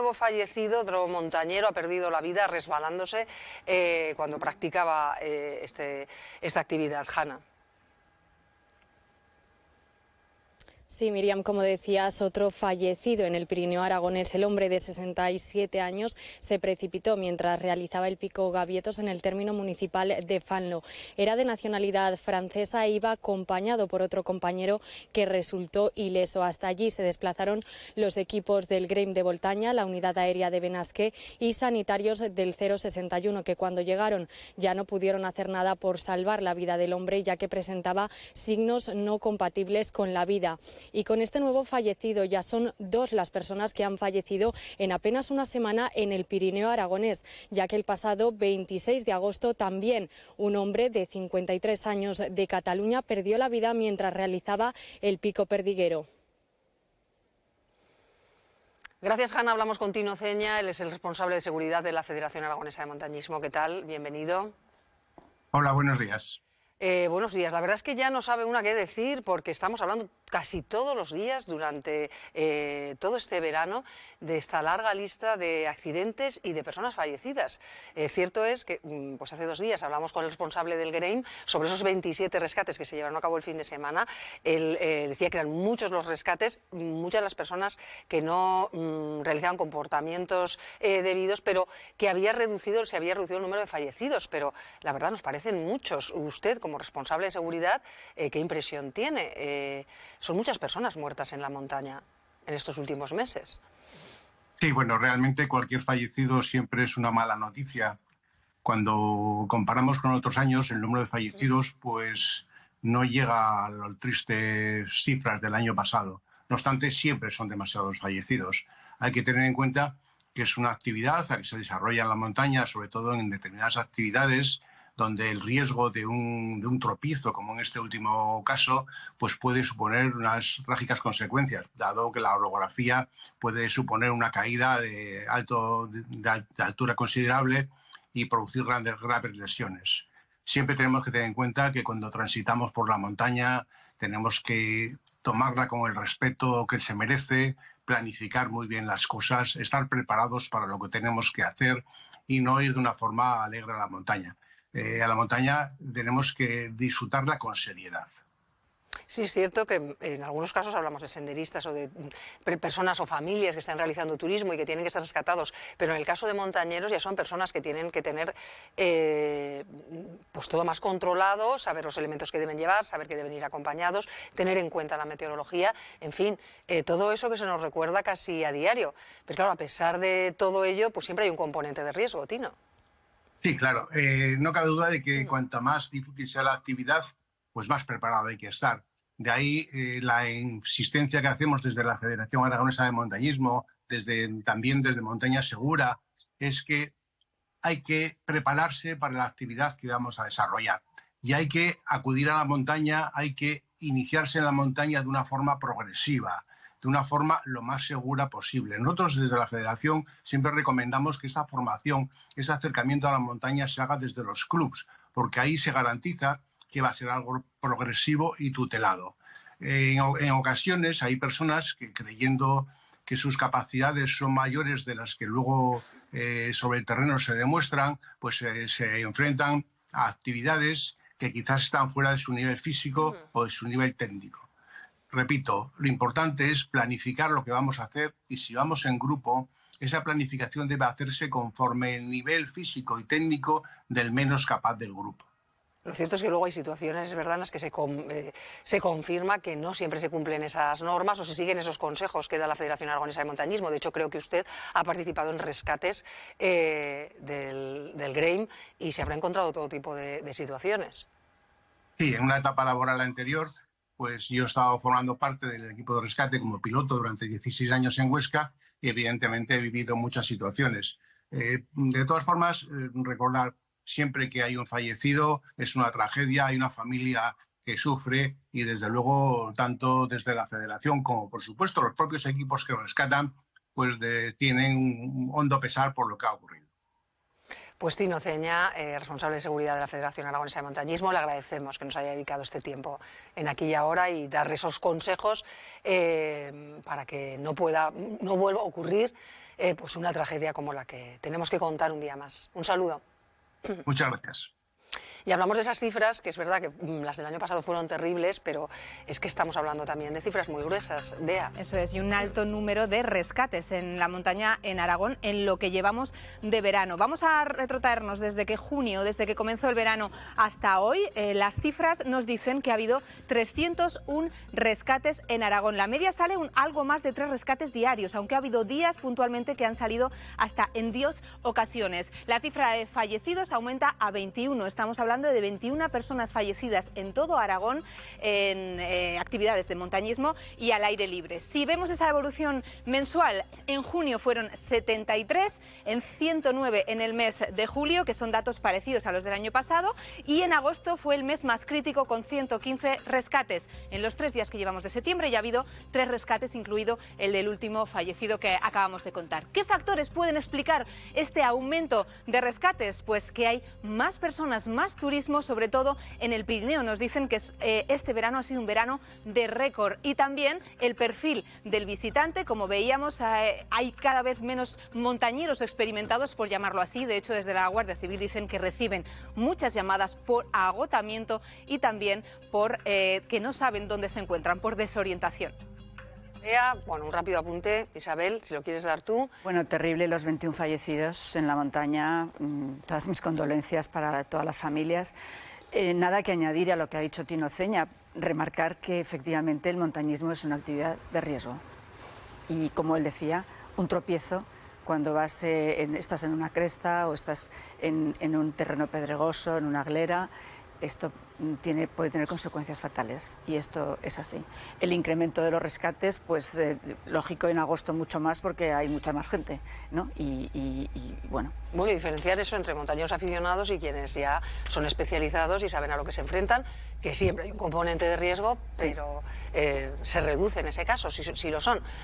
nuevo fallecido, otro montañero, ha perdido la vida resbalándose cuando practicaba esta actividad. Hanna. Sí, Miriam, como decías, otro fallecido en el Pirineo aragonés. El hombre de 67 años se precipitó mientras realizaba el pico Gavietos en el término municipal de Fanlo. Era de nacionalidad francesa e iba acompañado por otro compañero que resultó ileso. Hasta allí se desplazaron los equipos del Grem de Voltaña, la unidad aérea de Benasque y sanitarios del 061, que cuando llegaron ya no pudieron hacer nada por salvar la vida del hombre, ya que presentaba signos no compatibles con la vida. Y con este nuevo fallecido ya son dos las personas que han fallecido en apenas una semana en el Pirineo aragonés, ya que el pasado 26 de agosto también un hombre de 53 años de Cataluña perdió la vida mientras realizaba el pico perdiguero. Gracias, Hanna. Hablamos con Tino Ceña, él es el responsable de seguridad de la Federación Aragonesa de Montañismo. ¿Qué tal? Bienvenido. Hola, buenos días. Buenos días. La verdad es que ya no sabe una qué decir porque estamos hablando casi todos los días durante todo este verano de esta larga lista de accidentes y de personas fallecidas. Cierto es que pues hace 2 días hablamos con el responsable del Grem sobre esos 27 rescates que se llevaron a cabo el fin de semana. Él decía que eran muchos los rescates, muchas de las personas que no realizaban comportamientos debidos, pero que se había reducido el número de fallecidos. Pero la verdad nos parecen muchos. Usted, como responsable de seguridad, ¿qué impresión tiene? Son muchas personas muertas en la montaña en estos últimos meses. Sí, bueno, realmente cualquier fallecido siempre es una mala noticia. Cuando comparamos con otros años, el número de fallecidos pues no llega a las tristes cifras del año pasado. No obstante, siempre son demasiados fallecidos. Hay que tener en cuenta que es una actividad que se desarrolla en la montaña, sobre todo en determinadas actividades donde el riesgo de un tropiezo, como en este último caso, pues puede suponer unas trágicas consecuencias, dado que la orografía puede suponer una caída de altura considerable y producir graves lesiones. Siempre tenemos que tener en cuenta que cuando transitamos por la montaña tenemos que tomarla con el respeto que se merece, planificar muy bien las cosas, estar preparados para lo que tenemos que hacer y no ir de una forma alegre a la montaña. A la montaña tenemos que disfrutarla con seriedad. Sí, es cierto que en algunos casos hablamos de senderistas o de personas o familias que están realizando turismo y que tienen que ser rescatados, pero en el caso de montañeros ya son personas que tienen que tener pues todo más controlado, saber los elementos que deben llevar, saber que deben ir acompañados, tener en cuenta la meteorología, en fin, todo eso que se nos recuerda casi a diario. Pero claro, a pesar de todo ello, pues siempre hay un componente de riesgo, Tino. Sí, claro. No cabe duda de que cuanta más difícil sea la actividad, pues más preparado hay que estar. De ahí la insistencia que hacemos desde la Federación Aragonesa de Montañismo, también desde Montaña Segura, es que hay que prepararse para la actividad que vamos a desarrollar. Y hay que acudir a la montaña, hay que iniciarse en la montaña de una forma progresiva, de una forma lo más segura posible. Nosotros desde la Federación siempre recomendamos que esta formación, ese acercamiento a la montaña se haga desde los clubs, porque ahí se garantiza que va a ser algo progresivo y tutelado. En ocasiones hay personas que, creyendo que sus capacidades son mayores de las que luego sobre el terreno se demuestran, pues se enfrentan a actividades que quizás están fuera de su nivel físico o de su nivel técnico. Repito, lo importante es planificar lo que vamos a hacer y si vamos en grupo, esa planificación debe hacerse conforme el nivel físico y técnico del menos capaz del grupo. Lo cierto es que luego hay situaciones, ¿verdad?, en las que se confirma que no siempre se cumplen esas normas o se siguen esos consejos que da la Federación Aragonesa de Montañismo. De hecho, creo que usted ha participado en rescates del Grem y se habrá encontrado todo tipo de situaciones. Sí, en una etapa laboral anterior, pues yo he estado formando parte del equipo de rescate como piloto durante 16 años en Huesca y evidentemente he vivido muchas situaciones. De todas formas, recordar siempre que hay un fallecido, es una tragedia, hay una familia que sufre y desde luego tanto desde la Federación como por supuesto los propios equipos que rescatan pues tienen un hondo pesar por lo que ha ocurrido. Pues Tino Ceña, responsable de seguridad de la Federación Aragonesa de Montañismo, le agradecemos que nos haya dedicado este tiempo en Aquí y Ahora y dar esos consejos para que no vuelva a ocurrir pues una tragedia como la que tenemos que contar un día más. Un saludo. Muchas gracias. Y hablamos de esas cifras, que es verdad que las del año pasado fueron terribles, pero es que estamos hablando también de cifras muy gruesas, Bea. Eso es, y un alto número de rescates en la montaña en Aragón en lo que llevamos de verano. Vamos a retrotraernos desde que comenzó el verano hasta hoy. Las cifras nos dicen que ha habido 301 rescates en Aragón. La media sale algo más de 3 rescates diarios, aunque ha habido días puntualmente que han salido hasta en 10 ocasiones. La cifra de fallecidos aumenta a 21. Estamos hablando de 21 personas fallecidas en todo Aragón en actividades de montañismo y al aire libre. Si vemos esa evolución mensual, en junio fueron 73, en 109 en el mes de julio, que son datos parecidos a los del año pasado, y en agosto fue el mes más crítico con 115 rescates. En los 3 días que llevamos de septiembre ya ha habido 3 rescates, incluido el del último fallecido que acabamos de contar. ¿Qué factores pueden explicar este aumento de rescates? Pues que hay más personas, más turismo, sobre todo en el Pirineo. Nos dicen que este verano ha sido un verano de récord, y también el perfil del visitante. Como veíamos, hay cada vez menos montañeros experimentados, por llamarlo así. De hecho, desde la Guardia Civil dicen que reciben muchas llamadas por agotamiento y también por que no saben dónde se encuentran, por desorientación. Bueno, un rápido apunte, Isabel, si lo quieres dar tú. Bueno, terrible los 21 fallecidos en la montaña, todas mis condolencias para todas las familias. Nada que añadir a lo que ha dicho Tino Ceña, remarcar que efectivamente el montañismo es una actividad de riesgo. Y como él decía, un tropiezo cuando estás en una cresta o estás en un terreno pedregoso, en una glera, esto puede tener consecuencias fatales, y esto es así. El incremento de los rescates, pues lógico, en agosto mucho más porque hay mucha más gente, ¿no? Y bueno. Bueno, y diferenciar eso entre montañeros aficionados y quienes ya son especializados y saben a lo que se enfrentan, que siempre hay un componente de riesgo, pero se reduce en ese caso, si lo son.